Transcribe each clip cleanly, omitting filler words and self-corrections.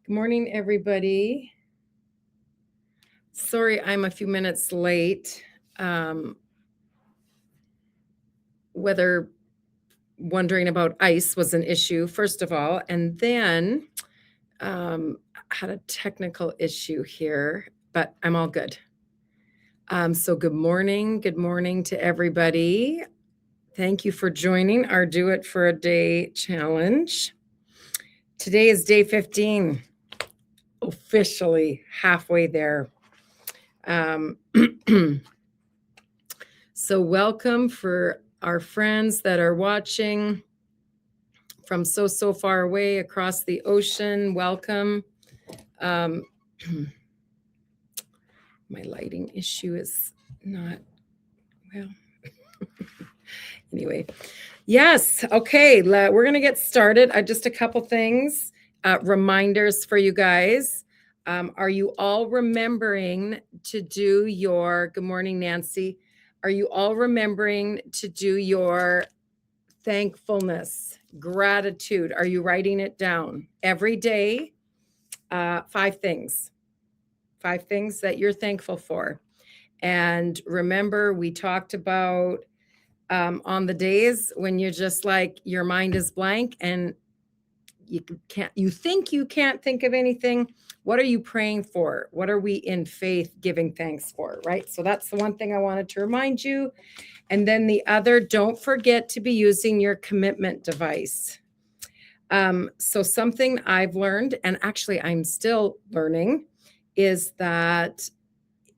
Good morning, everybody. Sorry, I'm a few minutes late. Whether wondering about ice was an issue, first of all, and then had a technical issue here, but I'm all good. So good morning to everybody. Thank you for joining our Do It for a Day challenge. Today is day 15, officially halfway there. So welcome for our friends that are watching from so far away across the ocean. Welcome. My lighting issue is not, well, anyway. Yes, okay, we're going to get started. Just a couple things, reminders for you guys. Are you all remembering to do your, good morning, Nancy. Are you all remembering to do your thankfulness, gratitude? Are you writing it down every day? 5 things that you're thankful for. And remember, we talked about on the days when you're just like your mind is blank and you think you can't think of anything. What are you praying for? What are we in faith giving thanks for, right? So that's the one thing I wanted to remind you. And then the other, don't forget to be using your commitment device. So something I've learned, and actually I'm still learning, is that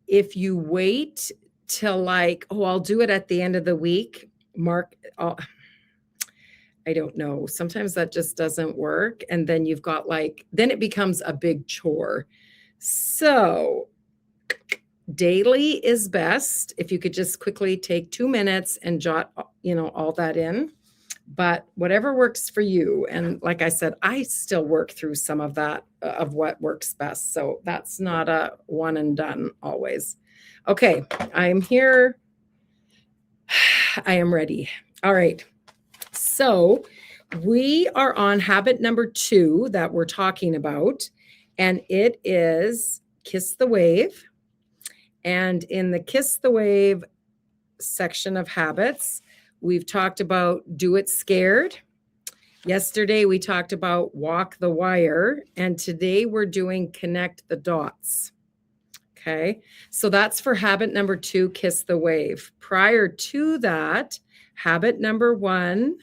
if you wait till like, oh, I'll do it at the end of the week, I don't know. Sometimes that just doesn't work. And then you've got then it becomes a big chore. So daily is best. If you could just quickly take 2 minutes and jot, all that in, but whatever works for you. And like I said, I still work through some of that, of what works best. So that's not a one and done always. Okay, I'm here. I am ready. All right. So we are on habit number 2 that we're talking about, and it is Kiss the Wave. And in the Kiss the Wave section of habits, we've talked about Do It Scared. Yesterday, we talked about Walk the Wire, and today we're doing Connect the Dots. Okay, so that's for habit number 2, Kiss the Wave. Prior to that, habit number 1.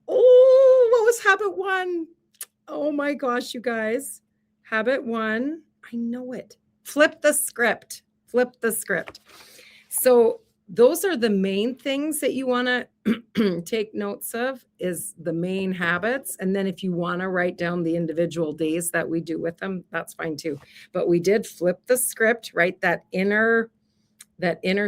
Oh, what was habit 1? Oh my gosh, you guys. Habit 1, I know it. Flip the script. So those are the main things that you want to take notes of, is the main habits. And then if you want to write down the individual days that we do with them, that's fine too. But we did flip the script, right? That inner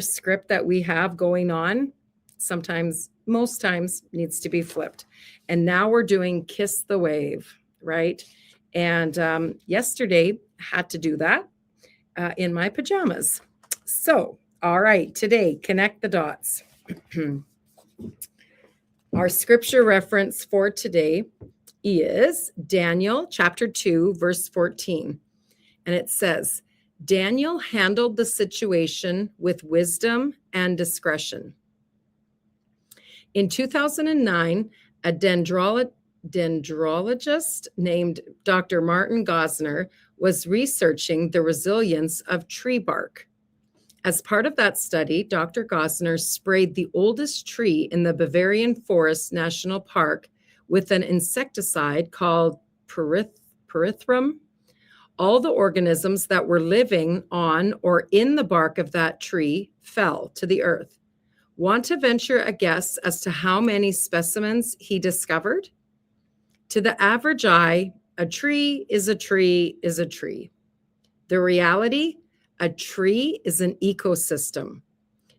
script that we have going on, sometimes, most times, needs to be flipped. And now we're doing Kiss the Wave, right? And yesterday had to do that in my pajamas. So, all right, today, connect the dots. Our scripture reference for today is Daniel chapter 2, verse 14. And it says, Daniel handled the situation with wisdom and discretion. In 2009, a dendrologist named Dr. Martin Gosner was researching the resilience of tree bark. As part of that study, Dr. Gosner sprayed the oldest tree in the Bavarian Forest National Park with an insecticide called pyrethrum. All the organisms that were living on or in the bark of that tree fell to the earth. Want to venture a guess as to how many specimens he discovered? To the average eye, a tree is a tree is a tree. The reality, a tree is an ecosystem.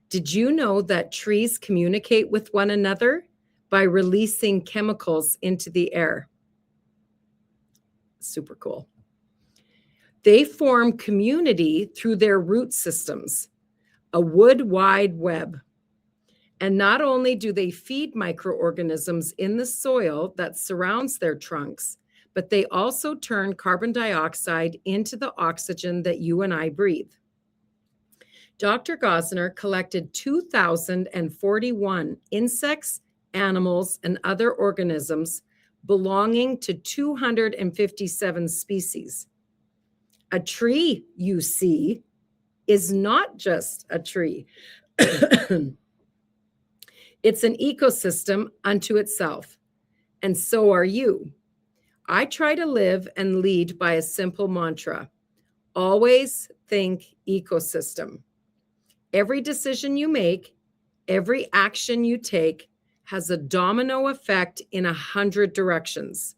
Did you know that trees communicate with one another by releasing chemicals into the air? Super cool. They form community through their root systems, a wood wide web. And not only do they feed microorganisms in the soil that surrounds their trunks, but they also turn carbon dioxide into the oxygen that you and I breathe. Dr. Gosner collected 2,041 insects, animals, and other organisms belonging to 257 species. A tree, you see, is not just a tree. It's an ecosystem unto itself, and so are you. I try to live and lead by a simple mantra: always think ecosystem. Every decision you make, every action you take has a domino effect in 100 directions.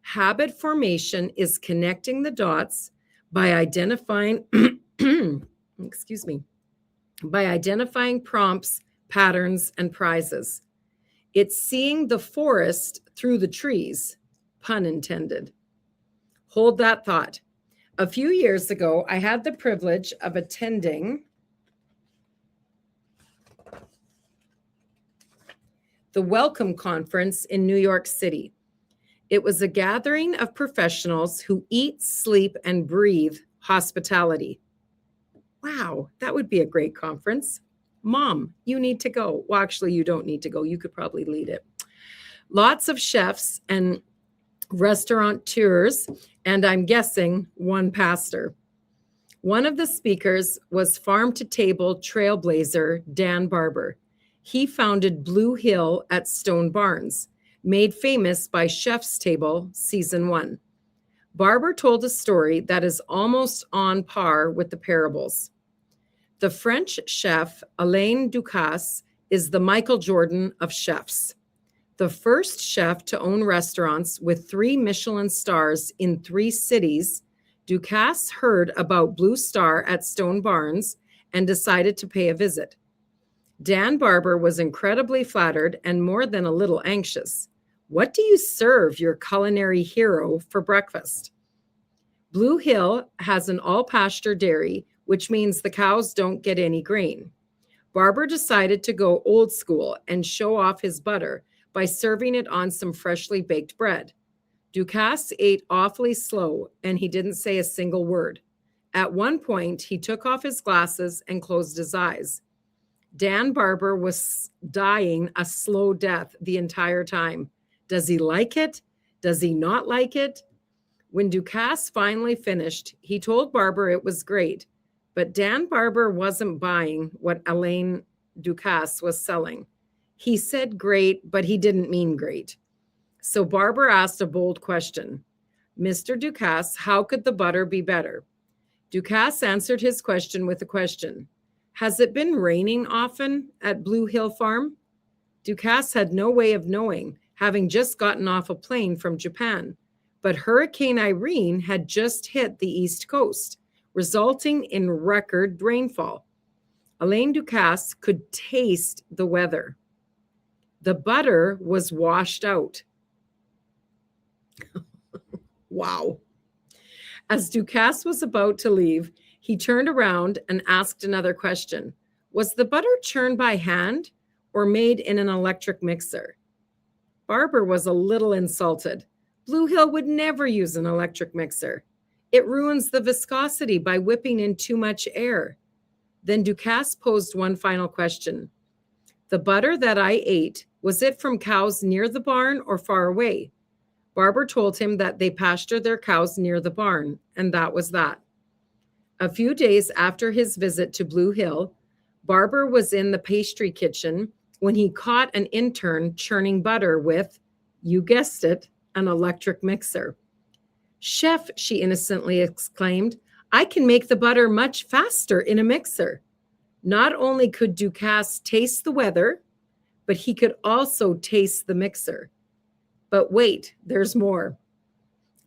Habit formation is connecting the dots by identifying, by identifying prompts, patterns, and prizes. It's seeing the forest through the trees, pun intended. Hold that thought. A few years ago, I had the privilege of attending the Welcome Conference in New York City. It was a gathering of professionals who eat, sleep, and breathe hospitality. Wow, that would be a great conference. Mom, you need to go. Well, actually, you don't need to go. You could probably lead it. Lots of chefs and restaurateurs, and I'm guessing one pastor. One of the speakers was farm-to-table trailblazer Dan Barber. He founded Blue Hill at Stone Barns, made famous by Chef's Table Season 1. Barber told a story that is almost on par with the parables. The French chef Alain Ducasse is the Michael Jordan of chefs. The first chef to own restaurants with 3 Michelin stars in 3 cities, Ducasse heard about Blue Star at Stone Barns and decided to pay a visit. Dan Barber was incredibly flattered and more than a little anxious. What do you serve your culinary hero for breakfast? Blue Hill has an all-pasture dairy, which means the cows don't get any grain. Barber decided to go old school and show off his butter by serving it on some freshly baked bread. Ducasse ate awfully slow, and he didn't say a single word. At one point, he took off his glasses and closed his eyes. Dan Barber was dying a slow death the entire time. Does he like it? Does he not like it? When Ducasse finally finished, he told Barber it was great, but Dan Barber wasn't buying what Alain Ducasse was selling. He said great, but he didn't mean great. So Barber asked a bold question. Mr. Ducasse, how could the butter be better? Ducasse answered his question with a question. Has it been raining often at Blue Hill Farm? Ducasse had no way of knowing, having just gotten off a plane from Japan. But Hurricane Irene had just hit the East Coast, resulting in record rainfall. Alain Ducasse could taste the weather. The butter was washed out. Wow. As Ducasse was about to leave, he turned around and asked another question. Was the butter churned by hand or made in an electric mixer? Barber was a little insulted. Blue Hill would never use an electric mixer. It ruins the viscosity by whipping in too much air. Then Ducasse posed one final question. The butter that I ate, was it from cows near the barn or far away? Barber told him that they pasture their cows near the barn, and that was that. A few days after his visit to Blue Hill, Barber was in the pastry kitchen when he caught an intern churning butter with, you guessed it, an electric mixer. Chef, she innocently exclaimed, I can make the butter much faster in a mixer. Not only could Ducasse taste the weather, but he could also taste the mixer. But wait, there's more.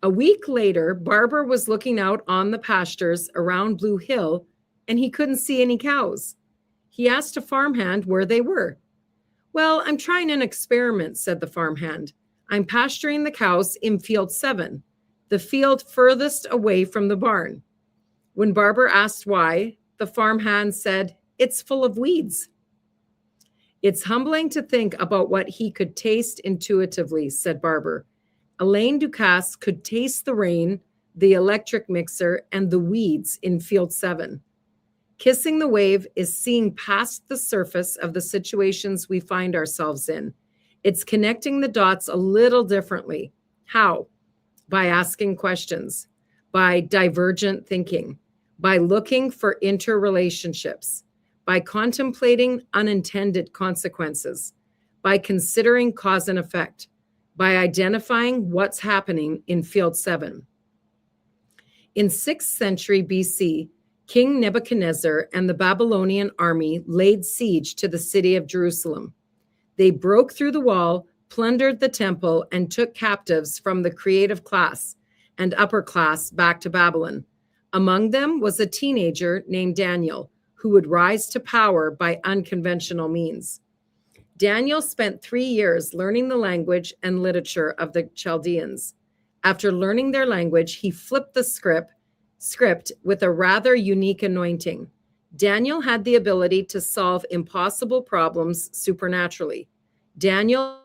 A week later, Barber was looking out on the pastures around Blue Hill, and he couldn't see any cows. He asked a farmhand where they were. Well, I'm trying an experiment, said the farmhand. I'm pasturing the cows in field 7, the field furthest away from the barn. When Barber asked why, the farmhand said, it's full of weeds. It's humbling to think about what he could taste intuitively, said Barber. Alain Ducasse could taste the rain, the electric mixer, and the weeds in Field 7. Kissing the wave is seeing past the surface of the situations we find ourselves in. It's connecting the dots a little differently. How? By asking questions, by divergent thinking, by looking for interrelationships, by contemplating unintended consequences, by considering cause and effect, by identifying what's happening in Field 7. In 6th century BC, King Nebuchadnezzar and the Babylonian army laid siege to the city of Jerusalem. They broke through the wall, plundered the temple, and took captives from the creative class and upper class back to Babylon. Among them was a teenager named Daniel, who would rise to power by unconventional means. Daniel spent 3 years learning the language and literature of the Chaldeans. After learning their language, he flipped the script with a rather unique anointing. Daniel had the ability to solve impossible problems supernaturally. Daniel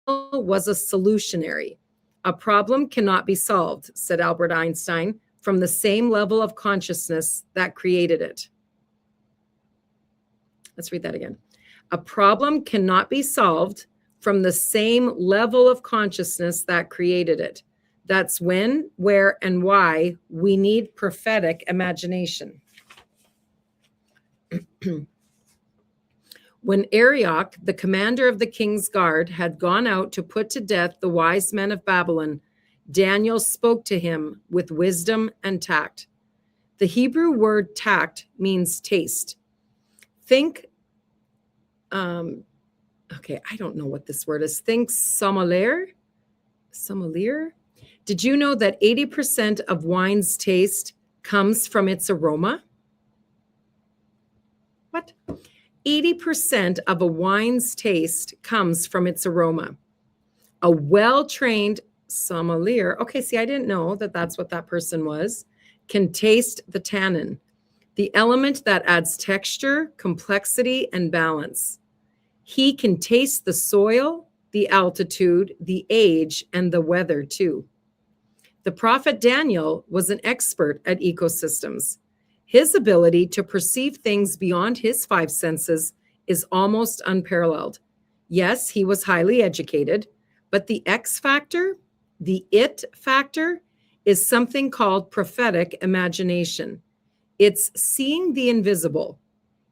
was a solutionary. A problem cannot be solved, said Albert Einstein, from the same level of consciousness that created it. Let's read that again. A problem cannot be solved from the same level of consciousness that created it. That's when, where, and why we need prophetic imagination. When Arioch, the commander of the king's guard, had gone out to put to death the wise men of Babylon, Daniel spoke to him with wisdom and tact. The Hebrew word tact means taste. Think, I don't know what this word is. Think sommelier? Sommelier? Did you know that 80% of wine's taste comes from its aroma? What? 80% of a wine's taste comes from its aroma. A well-trained sommelier, okay, see, I didn't know that that's what that person was, can taste the tannin, the element that adds texture, complexity, and balance. He can taste the soil, the altitude, the age, and the weather too. The prophet Daniel was an expert at ecosystems. His ability to perceive things beyond his 5 senses is almost unparalleled. Yes, he was highly educated, but the X factor, the it factor, is something called prophetic imagination. It's seeing the invisible,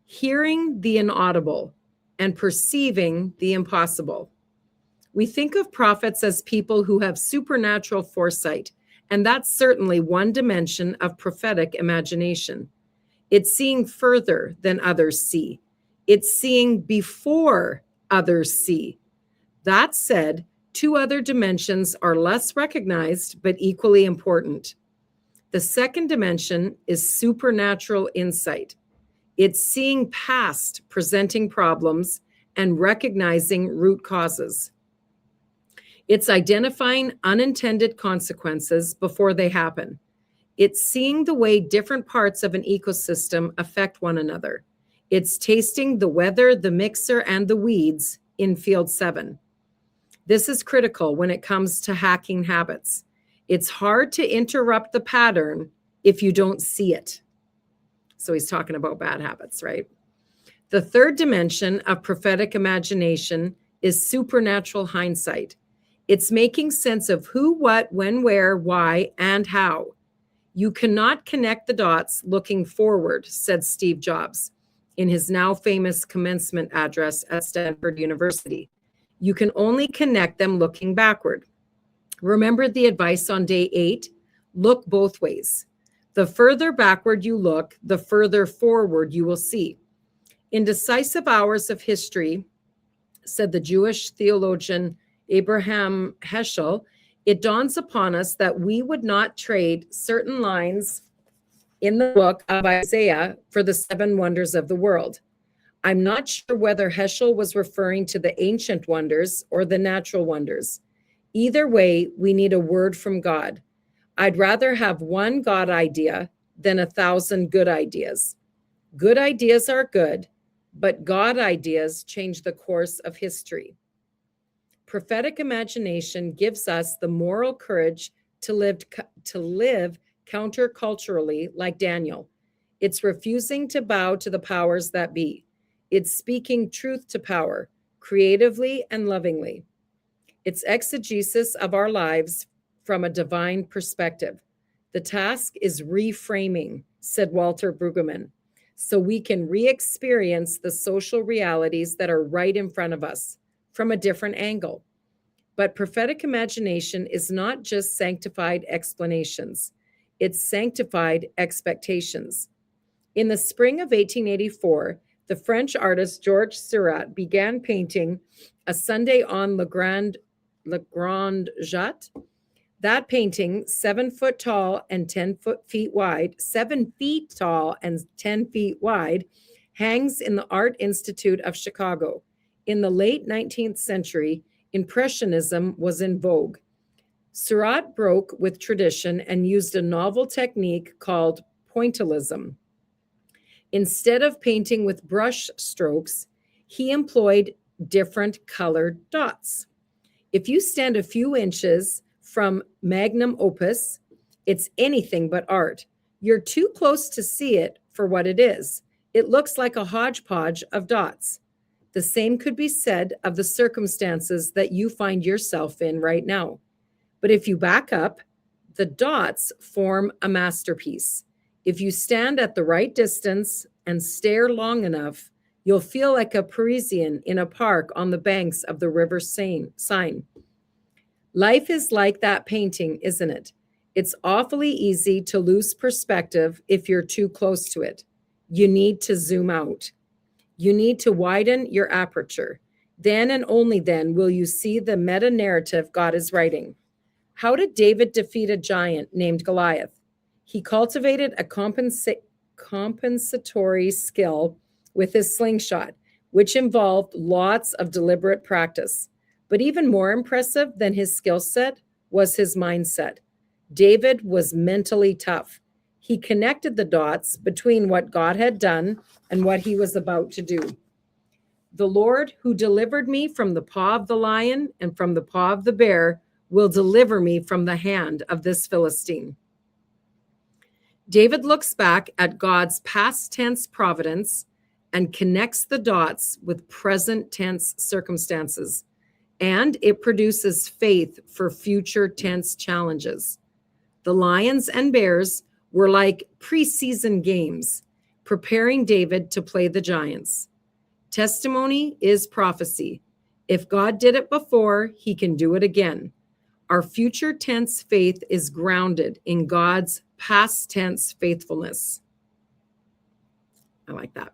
hearing the inaudible, and perceiving the impossible. We think of prophets as people who have supernatural foresight, and that's certainly one dimension of prophetic imagination. It's seeing further than others see. It's seeing before others see. That said, 2 other dimensions are less recognized but equally important. The second dimension is supernatural insight. It's seeing past presenting problems and recognizing root causes. It's identifying unintended consequences before they happen. It's seeing the way different parts of an ecosystem affect one another. It's tasting the weather, the mixer, and the weeds in Field 7. This is critical when it comes to hacking habits. It's hard to interrupt the pattern if you don't see it. So he's talking about bad habits, right? The third dimension of prophetic imagination is supernatural hindsight. It's making sense of who, what, when, where, why, and how. You cannot connect the dots looking forward, said Steve Jobs in his now famous commencement address at Stanford University. You can only connect them looking backward. Remember the advice on day 8? Look both ways. The further backward you look, the further forward you will see. In decisive hours of history, said the Jewish theologian Abraham Heschel, it dawns upon us that we would not trade certain lines in the book of Isaiah for the 7 wonders of the world. I'm not sure whether Heschel was referring to the ancient wonders or the natural wonders. Either way, we need a word from God. I'd rather have one God idea than 1,000 good ideas. Good ideas are good, but God ideas change the course of history. Prophetic imagination gives us the moral courage to live counterculturally like Daniel. It's refusing to bow to the powers that be. It's speaking truth to power, creatively and lovingly. It's exegesis of our lives from a divine perspective. The task is reframing, said Walter Brueggemann, so we can re-experience the social realities that are right in front of us from a different angle. But prophetic imagination is not just sanctified explanations, it's sanctified expectations. In the spring of 1884, the French artist Georges Seurat began painting A Sunday on Le Grand Jatte. That painting, 7 feet tall and 10 feet wide, 7 feet tall and 10 feet wide, hangs in the Art Institute of Chicago. In the late 19th century, Impressionism was in vogue. Seurat broke with tradition and used a novel technique called pointillism. Instead of painting with brush strokes, he employed different colored dots. If you stand a few inches from magnum opus, it's anything but art. You're too close to see it for what it is. It looks like a hodgepodge of dots. The same could be said of the circumstances that you find yourself in right now. But if you back up, the dots form a masterpiece. If you stand at the right distance and stare long enough, you'll feel like a Parisian in a park on the banks of the River Seine. Life is like that painting, isn't it? It's awfully easy to lose perspective if you're too close to it. You need to zoom out. You need to widen your aperture. Then and only then will you see the meta-narrative God is writing. How did David defeat a giant named Goliath? He cultivated a compensatory skill with his slingshot, which involved lots of deliberate practice. But even more impressive than his skill set was his mindset. David was mentally tough. He connected the dots between what God had done and what he was about to do. The Lord who delivered me from the paw of the lion and from the paw of the bear will deliver me from the hand of this Philistine. David looks back at God's past tense providence and connects the dots with present tense circumstances, and it produces faith for future tense challenges. The lions and bears were like preseason games, preparing David to play the giants. Testimony is prophecy. If God did it before, he can do it again. Our future tense faith is grounded in God's past tense faithfulness. I like that.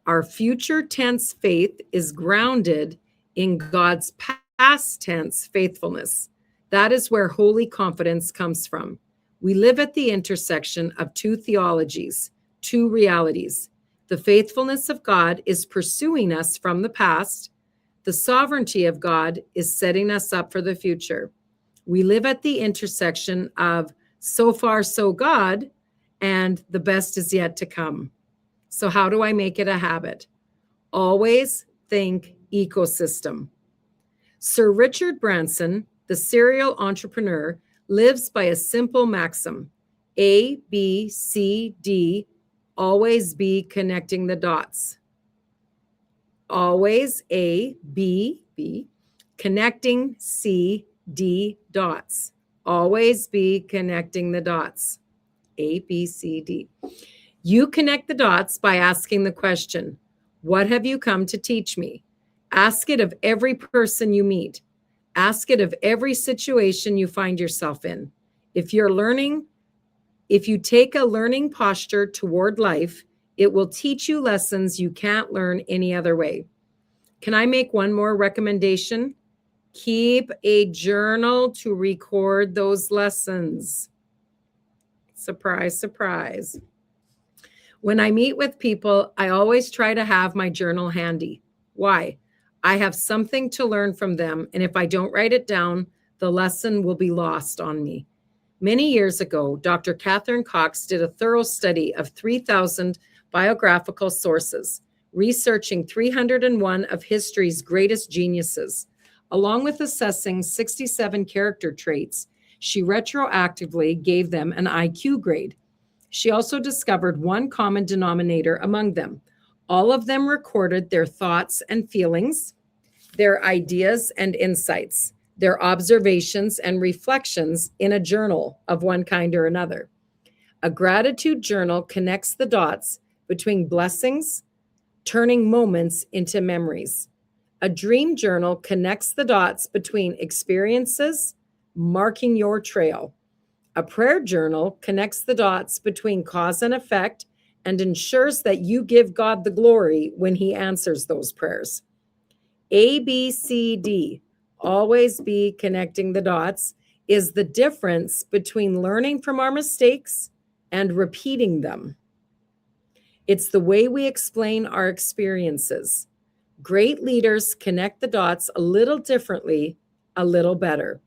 Our future tense faith is grounded in God's past tense faithfulness. That is where holy confidence comes from. We live at the intersection of two theologies, two realities. The faithfulness of God is pursuing us from the past. The sovereignty of God is setting us up for the future. We live at the intersection of so far, so God, and the best is yet to come. So how do I make it a habit? Always think ecosystem. Sir Richard Branson, the serial entrepreneur, lives by a simple maxim: A, B, C, D, always be connecting the dots. Always A, B, connecting C, D, dots. Always be connecting the dots. A, B, C, D. You connect the dots by asking the question, what have you come to teach me? Ask it of every person you meet. Ask it of every situation you find yourself in. If you take a learning posture toward life, it will teach you lessons you can't learn any other way. Can I make one more recommendation? Keep a journal to record those lessons. Surprise, surprise. When I meet with people, I always try to have my journal handy. Why? I have something to learn from them, and if I don't write it down, the lesson will be lost on me. Many years ago, Dr. Catherine Cox did a thorough study of 3,000 biographical sources, researching 301 of history's greatest geniuses. Along with assessing 67 character traits, she retroactively gave them an IQ grade. She also discovered one common denominator among them. All of them recorded their thoughts and feelings, their ideas and insights, their observations and reflections in a journal of one kind or another. A gratitude journal connects the dots between blessings, turning moments into memories. A dream journal connects the dots between experiences, marking your trail. A prayer journal connects the dots between cause and effect and ensures that you give God the glory when he answers those prayers. ABCD, always be connecting the dots, is the difference between learning from our mistakes and repeating them. It's the way we explain our experiences. Great leaders connect the dots a little differently, a little better.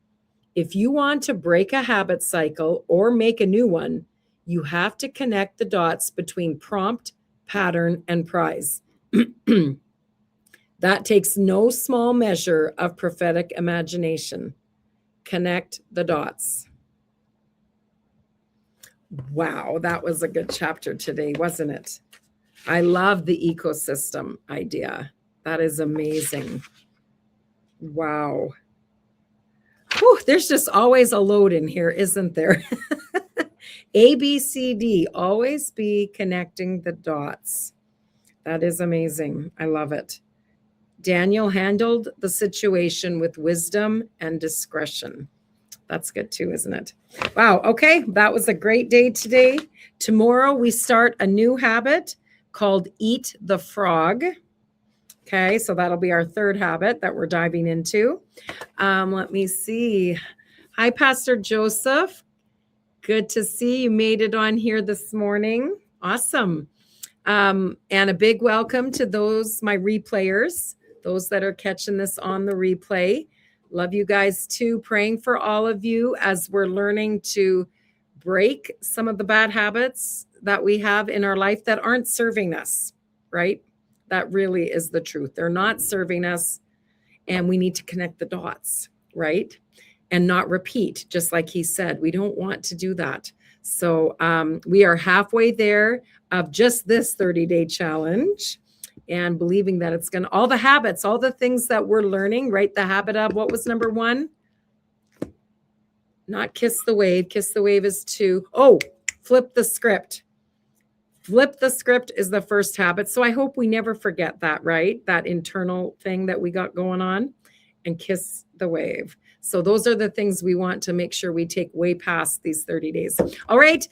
If you want to break a habit cycle or make a new one, you have to connect the dots between prompt, pattern, and prize. That takes no small measure of prophetic imagination. Connect the dots. Wow, that was a good chapter today, wasn't it? I love the ecosystem idea. That is amazing. Wow. Whew, there's just always a load in here, isn't there? ABCD, always be connecting the dots. That is amazing. I love it. Daniel handled the situation with wisdom and discretion. That's good too, isn't it? Wow. Okay. That was a great day today. Tomorrow we start a new habit called Eat the Frog. Okay. So that'll be our third habit that we're diving into. Let me see. Hi, Pastor Joseph. Good to see you made it on here this morning. Awesome. And a big welcome to those, my replayers, those that are catching this on the replay. Love you guys too. Praying for all of you as we're learning to break some of the bad habits that we have in our life that aren't serving us, right? That really is the truth. They're not serving us, and we need to connect the dots, right? And not repeat, just like he said. We don't want to do that. So we are halfway there of just this 30-day challenge, and believing that it's going to, all the habits, all the things that we're learning, right? The habit of, what was number 1? Not kiss the wave. Kiss the wave is 2. Oh, flip the script. Flip the script is the first habit. So I hope we never forget that, right? That internal thing that we got going on, and kiss the wave. So those are the things we want to make sure we take way past these 30 days. All right.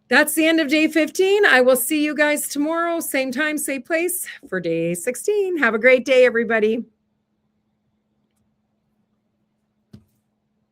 That's the end of day 15. I will see you guys tomorrow, same time, same place for day 16. Have a great day, everybody.